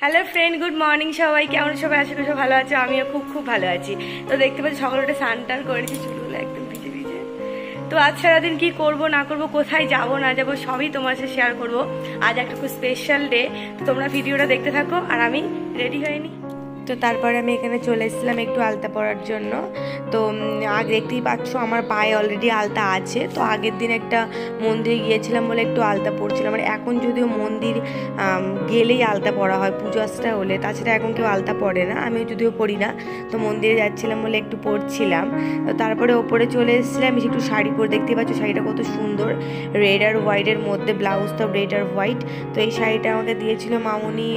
Hello friend, good morning সবাই। কেমন সবাই? আশা করি সব ভালো আছে। আমিও খুব খুব ভালো আছি। তো দেখতে পাচ্ছি সকালে উঠে স্নান টান করেছি, চুলগুলো একদম ভিজে ভিজে। তো আজ সারাদিন কি করব না করব, কোথায় যাব না যাব, সবই তোমার সাথে শেয়ার করব। আজ একটা খুব স্পেশাল ডে, তো তোমরা ভিডিওটা দেখতে থাকো। আর আমি রেডি হইনি, তো তারপরে আমি এখানে চলে এসেছিলাম একটু আলতা পরার জন্য। তো আগে দেখতেই পাচ্ছ আমার পায়ে অলরেডি আলতা আছে। তো আগের দিন একটা মন্দিরে গিয়েছিলাম বলে একটু আলতা পরছিলাম। আর এখন যদিও মন্দির গেলেই আলতা পরা হয় পুজো আসটা হলে, তাছাড়া এখন কেউ আলতা পরে না, আমি যদিও পড়ি না। তো মন্দিরে যাচ্ছিলাম বলে একটু পরছিলাম। তো তারপরে ওপরে চলে এসেছিলাম, একটু শাড়ি পরে। দেখতেই পাচ্ছ শাড়িটা কত সুন্দর, রেড আর হোয়াইটের মধ্যে, ব্লাউজটা রেড আর হোয়াইট। তো এই শাড়িটা আমাকে দিয়েছিল মামুনি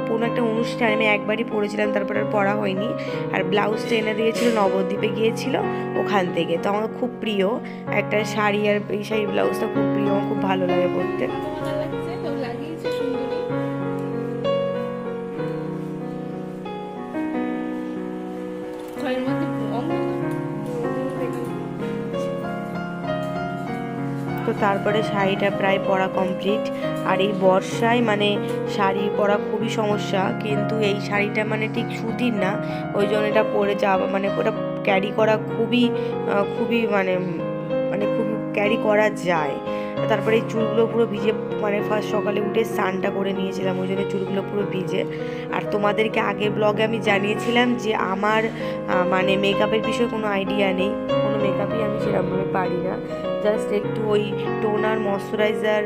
কোনো একটা অনুষ্ঠানে, আমি একবারই পরেছিলাম, তারপরে আর পরা হয়নি। আর ব্লাউজটা এনে দিয়েছিল নবদ্বীপে গিয়েছিল ওখান থেকে। তো আমার খুব প্রিয় একটা শাড়ি, আর এই শাড়ির ব্লাউজটা খুব প্রিয়, আমার খুব ভালো লাগে পরতে। তো তারপরে শাড়িটা প্রায় পরা কমপ্লিট। আর এই বর্ষায় মানে শাড়ি পরা খুবই সমস্যা, কিন্তু এই শাড়িটা মানে ঠিক সুতির না, ওই জন্য এটা পরে যাওয়া মানে ওটা ক্যারি করা খুবই খুবই মানে মানে খুব ক্যারি করা যায়। তারপরে এই চুলগুলো পুরো ভিজে, মানে ফার্স্ট সকালে উঠে স্নানটা করে নিয়েছিলাম, ওই জন্য চুলগুলো পুরো ভিজে। আর তোমাদেরকে আগের ব্লগে আমি জানিয়েছিলাম যে আমার মানে মেকআপের বিষয়ে কোনো আইডিয়া নেই, কোনো মেকআপই আমি সেরকমভাবে পারি না। জাস্ট একটু ওই টোনার, ময়শ্চারাইজার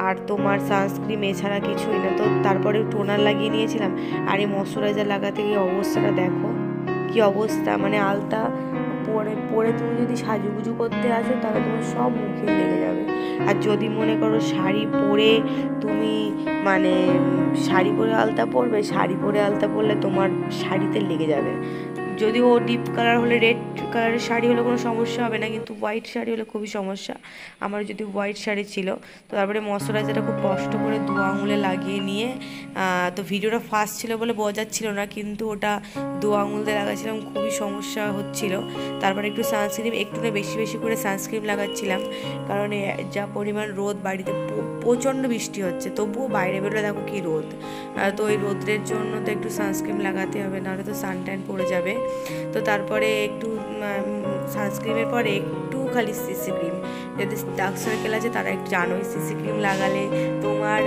আর তোমার সানস্ক্রিন, এছাড়া কিছুই না। তো তারপরে টোনার লাগিয়ে নিয়েছিলাম, আর এই ময়শ্চারাইজার লাগাতে গিয়ে অবস্থাটা দেখো কি অবস্থা। মানে আলতা পরে পরে তুমি যদি সাজুগুজু করতে আসো তাহলে তোমার সব মুখে লেগে যাবে। আর যদি মনে করো শাড়ি পরে তুমি মানে শাড়ি পরে আলতা পরবে, শাড়ি পরে আলতা পরলে তোমার শাড়িতে লেগে যাবে। যদিও ডিপ কালার হলে, রেড কালারের শাড়ি হলে কোনো সমস্যা হবে না, কিন্তু হোয়াইট শাড়ি হলে খুবই সমস্যা। আমার যদি হোয়াইট শাড়ি ছিল, তো তারপরে ময়শ্চারাইজারটা খুব কষ্ট করে দু আঙুলে লাগিয়ে নিয়ে, তো ভিডিওটা ফাস্ট ছিল বলে বোঝাচ্ছিল না, কিন্তু ওটা দু আঙুল দিয়ে লাগাচ্ছিলাম, খুবই সমস্যা হচ্ছিল। তারপরে একটু সানস্ক্রিন, একটু না বেশি বেশি করে সানস্ক্রিন লাগাচ্ছিলাম, কারণ যা পরিমাণ রোদ, বাড়িতে প্রচণ্ড বৃষ্টি হচ্ছে, তবুও বাইরে বেরোলে দেখো কি রোদ। তো ওই রোদের জন্য তো একটু সানস্ক্রিন লাগাতে হবে, নাহলে তো সানট্যান পড়ে যাবে। তো তারপরে একটু সানস্ক্রিনের পরে একটু খালি সিসি ক্রিম, যদি ডার্ক সার্কেল আছে তারা একটু জানোই, সিসি ক্রিম লাগালে তোমার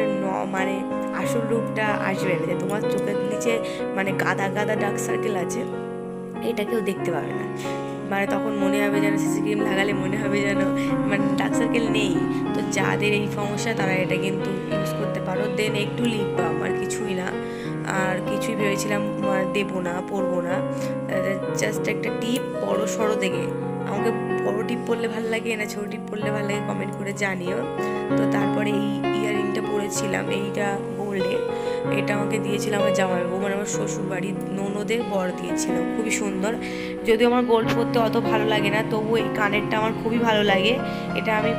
মানে আসল রূপটা আসবে না, যে তোমার চোখের নিচে মানে গাদা গাদা ডার্ক সার্কেল আছে এটা কেউ দেখতে পাবে না। মানে তখন মনে হবে যেন সিসি ক্রিম লাগালে মনে হবে যেন মানে ডার্ক সার্কেল নেই। তো যাদের এই সমস্যা তারা এটা কিন্তু ইউজ করতে পারো। দেন একটু লিপ বাম, আর কিছুই না, আর কিছুই ভেবেছিলাম দেবো না, পরবো না। জাস্ট একটা টিপ বড় সড়ো দেখে, আমাকে বড় টিপ পরলে ভালো লাগে না ছোটো টিপ পরলে ভালো লাগে, কমেন্ট করে জানিও। তো তারপরে এই ইয়াররিংটা পরেছিলাম, এইটা গোল্ডের, এটা আমাকে দিয়েছিল আমার জামাইবাবু, মানে আমার শ্বশুর বাড়ির ননদের বর দিয়েছিল, খুবই সুন্দর। যদিও আমার গোল্ড পরতে অত ভালো লাগে না, তবু এই কানেরটা আমার খুবই ভালো লাগে। এটা আমি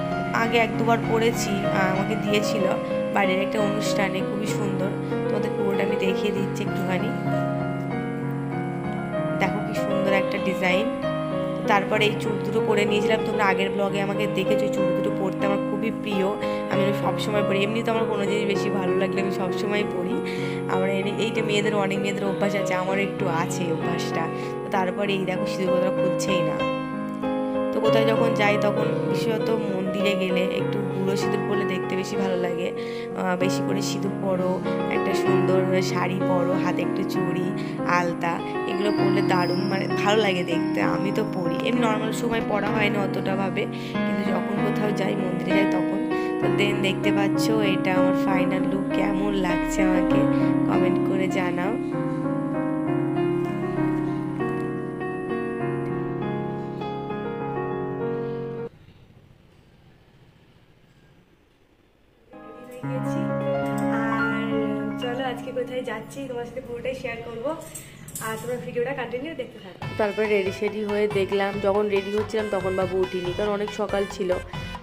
আগে এক দুবার পরেছি, আমাকে দিয়েছিল বাড়ির একটা অনুষ্ঠানে, খুবই সুন্দর। তোমাদের পুরোটা আমি দেখিয়ে দিচ্ছি একটুখানি, দেখো কি সুন্দর একটা ডিজাইন। তারপরে এই চুল দুটো পরে নিয়েছিলাম, তোমরা আগের ব্লগে আমাকে দেখেছো, চুল দুটো পরতে আমার খুবই প্রিয়, আমি সবসময় পরি। এমনি তো আমার কোনো জিনিস বেশি ভালো লাগলে আমি সবসময় পরি। আমার এইটা মেয়েদের, অনেক মেয়েদের অভ্যাস আছে, আমার একটু আছে অভ্যাসটা। তো তারপরে এই দেখো সিঁদুর কথা খুলছেই না। তো কোথায় যখন যাই তখন বিশেষত মন্দিরে গেলে একটু গুঁড়ো সিঁদুর পরলে দেখতে বেশি ভালো লাগে। বেশি করে সিঁদুর পরো, একটা সুন্দর শাড়ি পরো, হাতে একটু চুড়ি, আলতা, এগুলো পরলে দারুণ মানে ভালো লাগে দেখতে। আমি তো পরি, এমনি নর্মাল সময় পরা হয় না অতটা ভাবে, কিন্তু যখন কোথাও যাই, মন্দিরে যাই তখন। তো দেন দেখতে পাচ্ছ এটা আমার ফাইনাল লুক, কেমন লাগছে আমাকে কমেন্ট করে জানাও। আর চলো আজকে কোথায় যাচ্ছি তোমার সাথে পুরোটাই শেয়ার করবো, আর তোমার ভিডিওটা কন্টিনিউ দেখতে থাকো। তারপরে রেডি সেডি হয়ে দেখলাম, যখন রেডি হচ্ছিলাম তখন বাবু উঠিনি, কারণ অনেক সকাল ছিল,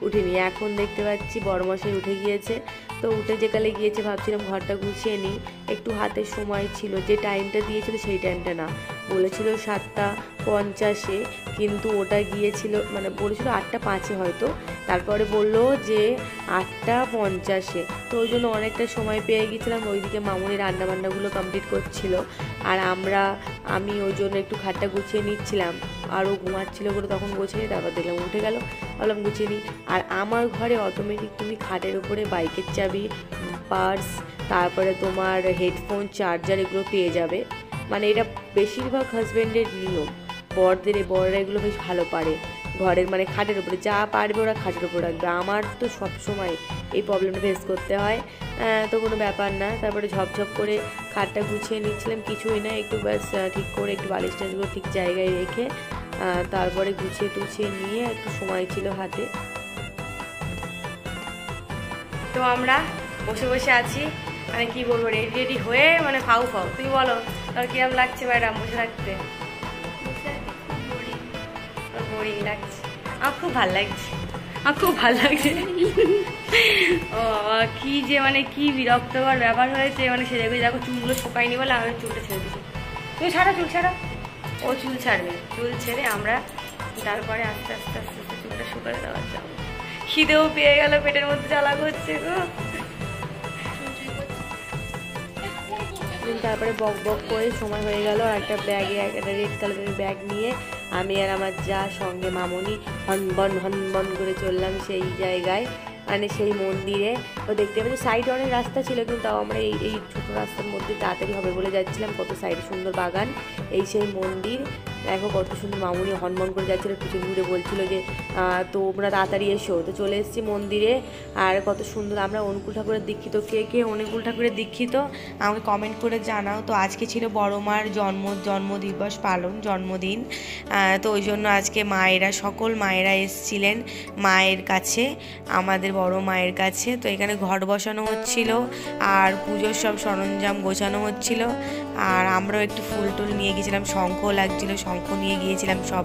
উঠিনি। এখন দেখতে পাচ্ছি বড়মশাই উঠে গিয়েছে। তো উঠে যেকালে গিয়েছে, ভাবছিলাম ঘরটা গুছিয়ে নিই, একটু হাতে সময় ছিল, যে টাইমটা দিয়েছিল সেই টাইমটা না, বলেছিল 7:50, কিন্তু ওটা গিয়েছিল মানে বলেছিল 8:05 হয়তো, তারপরে বললো যে 8:50-এ, তো ওই জন্য অনেকটা সময় পেয়ে গেছিলাম। ওইদিকে মামুনি রান্নাবান্নাগুলো কমপ্লিট করছিল, আর আমি ওই জন্য একটু খাটটা গুছিয়ে নিচ্ছিলাম। আর ও ঘুমাচ্ছিলো বলে তখন গুছিয়ে নিই, তারপর দেখলাম উঠে গেল, ভাবলাম গুছিয়ে নিই। আর আমার ঘরে অটোমেটিক তুমি খাটের উপরে বাইকের চাবি, পার্স, তারপরে তোমার হেডফোন, চার্জার এগুলো পেয়ে যাবে। মানে এটা বেশিরভাগ হাজব্যান্ডের নিয়ম, বড়রা এগুলো বেশ ভালো পারে। ঘরের মানে খাটের উপরে যা পারবে ওরা খাটের উপরে রাখবে। আমার তো সবসময় এই প্রবলেমটা ফেস করতে হয়, তো কোনো ব্যাপার না। তারপরে ঝপঝপ করে খাটটা গুছিয়ে নিচ্ছিলাম, কিছুই না, একটু ব্যাস ঠিক করে একটু বালিশ টালিশগুলো ঠিক জায়গায় রেখে তারপরে গুছিয়ে টুছিয়ে নিয়ে একটু সময় ছিল হাতে। তো আমরা বসে বসে আছি, মানে কি বলবো, রেডি হয়ে মানে ফাউ। তুমি বলো তোর কিরম লাগছে ম্যাডাম বসে থাকতে? বোরিং লাগছে? আমার খুব ভালো লাগছে, ও কি যে মানে কি বিরক্তকর ব্যাপার হয়েছে, মানে সে দেখো চুলগুলো শুকায়নি বলে আমি চুলটা ছেড়ে দিচ্ছি। তুমি চুল ছাড়া, ও চুল ছাড়বে, চুল ছেড়ে আমরা তারপরে আস্তে আস্তে চুলটা শুকাতে দেওয়ার যাবো। খিদেও পেয়ে গেল, পেটের মধ্যে জ্বালা করছে গো। তারপরে বক বক করে সময় হয়ে গেল, আর একটা রেড কালারের ব্যাগ নিয়ে আমি আর আমার যা সঙ্গে মামনি হনবন করে চললাম সেই জায়গায়, মানে সেই মন্দিরে। তো দেখতে পাচ্ছি সাইডে অনেক রাস্তা ছিল, কিন্তু তাও আমরা এই ছোটো রাস্তার মধ্যে তাড়াতাড়ি হবে বলে যাচ্ছিলাম। কত সাইডে সুন্দর বাগান, এই সেই মন্দির। দেখো কত সুন্দর, মামুনি হনমন করে যাচ্ছিলো, পিছন ঘুরে বলছিল যে তোমরা তাড়াতাড়ি এসো। তো চলে এসেছি মন্দিরে, আর কত সুন্দর। আমরা অনুকূল ঠাকুরের দীক্ষিত, কে অনুকূল ঠাকুরের দীক্ষিত আমাকে কমেন্ট করে জানাও। তো আজকে ছিল বড় মার জন্মদিবস পালন, জন্মদিন। তো ওই জন্য আজকে সকল মায়েরা এসেছিলেন মায়ের কাছে, আমাদের বড় মায়ের কাছে। তো এখানে ঘট বসানো হচ্ছিল, আর পুজোর সব সরঞ্জাম গোছানো হচ্ছিল। আর আমরাও একটু ফুল টুল নিয়ে গিয়েছিলাম, শঙ্খ লাগছিল, শঙ্খ নিয়ে গিয়েছিলাম। সব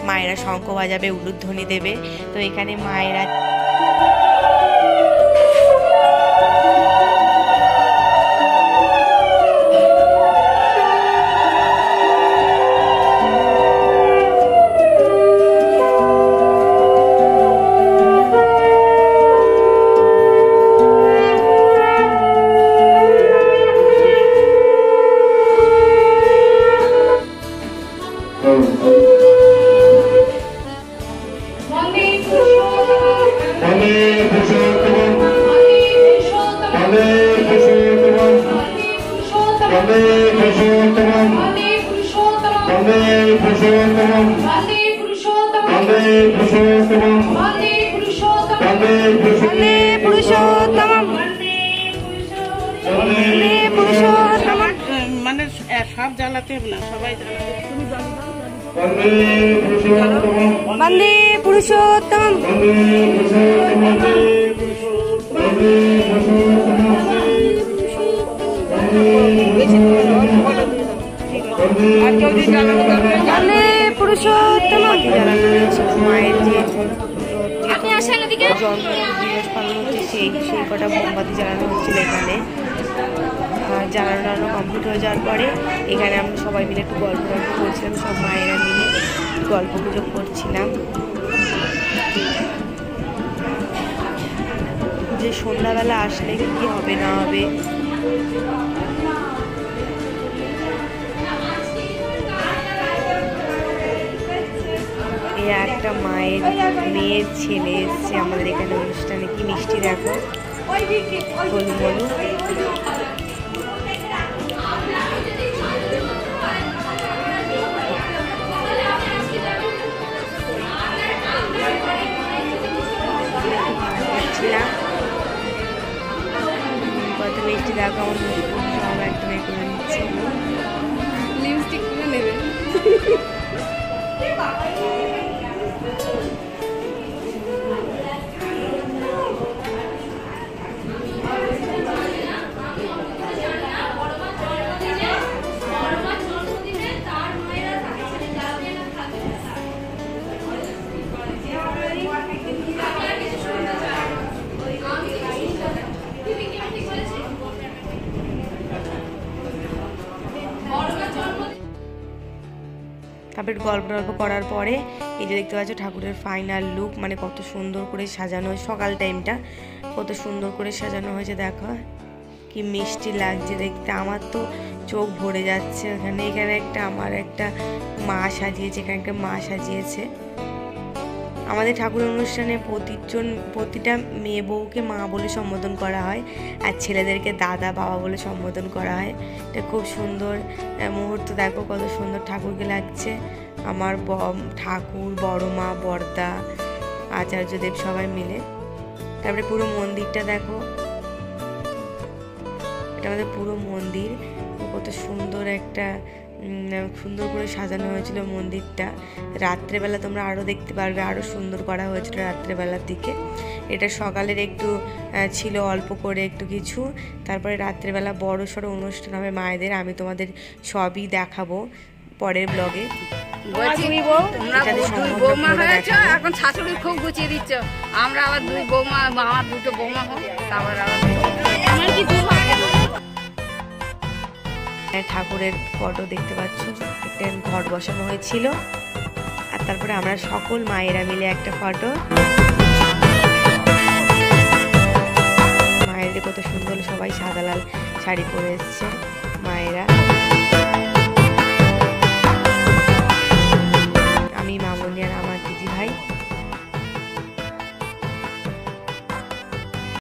মায়েরা শঙ্খ বাজাবে, উলুধ্বনি দেবে। তো এখানে মায়েরা মানে সব জ্বালাতে হবে না, সবাই বন্দে পুরুষোত্তম। পুরুষোত্তম মায়ের যে জন্মদিবস পালন হচ্ছে সেই কটা মোমবাতি জ্বালানো হচ্ছিল এখানে। জ্বালানো কমপ্লিট হয়ে যাওয়ার পরে এখানে আমরা সবাই মিলে একটু গল্প করছিলাম, সব মায়েরা মিলে গল্প গুজব করছিলাম যে সন্ধ্যাবেলা আসলে কি হবে না হবে। একটা মেয়ের ছেলে এসছে আমাদের এখানে অনুষ্ঠানে, কি মিষ্টি দেখো, বলু বলু। কত মিষ্টি দেখো, আমার সব একটা করে নিচ্ছে, লিপস্টিক করে নেবে। তারপরে গল্প টল্প করার পরে এই যে দেখতে পাচ্ছ ঠাকুরের ফাইনাল লুক, মানে কত সুন্দর করে সাজানো, সকাল টাইমটা কত সুন্দর করে সাজানো হয়েছে। দেখো কি মিষ্টি লাগছে দেখতে, আমার তো চোখ ভরে যাচ্ছে। এখানে একটা আমার একটা মা সাজিয়েছে, এখানে একটা মা সাজিয়েছে। আমাদের ঠাকুর অনুষ্ঠানে প্রতিটা মেয়ে বউকে মা বলে সম্বোধন করা হয়, আর ছেলেদেরকে দাদা বাবা বলে সম্বোধন করা হয়। এটা খুব সুন্দর মুহূর্ত। দেখো কত সুন্দর ঠাকুরকে লাগছে। আমার ঠাকুর, বড় মা, বড়দা, আচার্যদেব সবাই মিলে। তারপরে পুরো মন্দিরটা দেখো, এটা আমাদের পুরো মন্দির, কত সুন্দর একটা সুন্দর করে সাজানো হয়েছিল মন্দিরটা। রাত্রেবেলা তোমরা আরও দেখতে পারবে, আরও সুন্দর করা হয়েছিল রাত্রেবেলার দিকে। এটা সকালের একটু ছিল অল্প করে একটু কিছু, তারপরে রাত্রেবেলা বড় সড়ো অনুষ্ঠান হবে মায়েদের, আমি তোমাদের সবই দেখাবো পরের ব্লগে। এখন শাশুড়ি খুব গুছিয়ে দিচ্ছ, আমরা আবার দুই বৌমা, আমার দুটো বৌমা হোক, তারপর আবার ঠাকুরের ফটো দেখতে পাচ্ছ, একটা ঘট বসানো হয়েছিল, আর তারপরে আমরা সকল মায়েরা মিলে একটা ফটো। মায়েদের কত সুন্দর, সবাই সাদা লাল শাড়ি পরে এসছে মায়েরা।